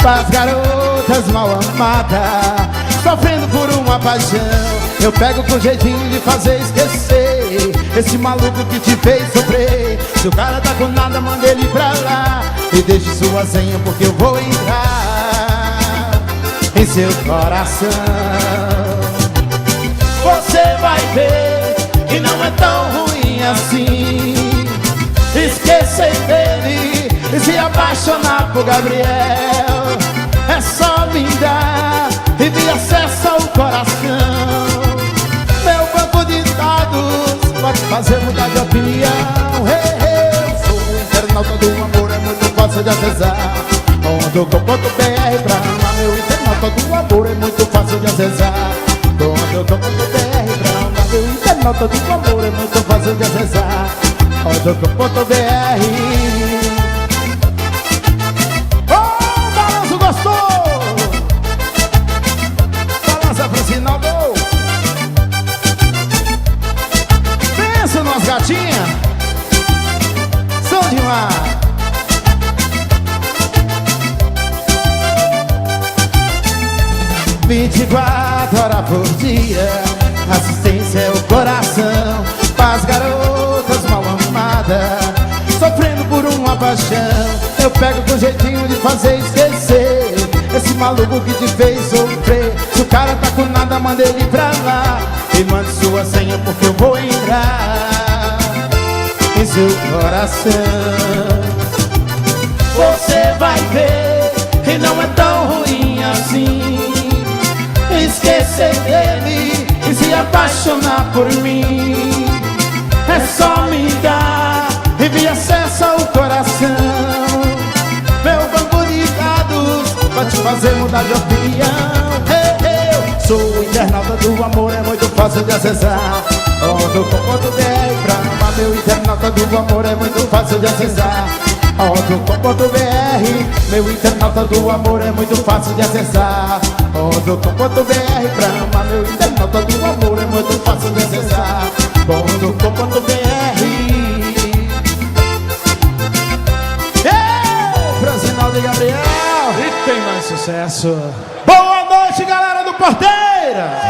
Pras garotas mal amadas, sofrendo por uma paixão. Eu pego com jeitinho de fazer esquecer esse maluco que te fez sofrer. Se o cara tá com nada, manda ele pra lá e deixe sua senha, porque eu vou entrar em seu coração. Você vai ver que não é tão ruim assim esquecer dele e se apaixonar por Gabriel. É só me dar e me acessa o coração. Meu banco de dados pode fazer mudar de opinião. Eu sou o internauta do amor, é muito fácil de acessar. .com.br pra amar. Meu internauta do amor, é muito fácil de acessar. .com.br pra amar. Meu internauta do amor, é muito fácil de acessar. .com.br. Pensa nas gatinhas, são demais. Vinte e 24 horas por dia, assistência é o coração. Pras garotas mal amadas, sofrendo por uma paixão. Eu pego com jeitinho de fazer esquecer esse maluco que te fez sofrer. Se o cara tá com nada, manda ele pra lá e mande sua senha, porque eu vou entrar em seu coração. Você vai ver que não é tão ruim assim esquecer dele e se apaixonar por mim. É só me dar e me acessa o coração. Meu banco de dados vai te fazer mudar de opinião. Eu sou o internauta do amor, é muito fácil de acessar. .com.br pra amar. Meu internauta do amor, é muito fácil de acessar. .com.br. Meu internauta do amor, é muito fácil de acessar. .com.br pra amar. Meu internauta do amor, é muito fácil de acessar. .com.br. Francinaldo e Gabriel, E tem mais sucesso. boa noite, galera do Porteira.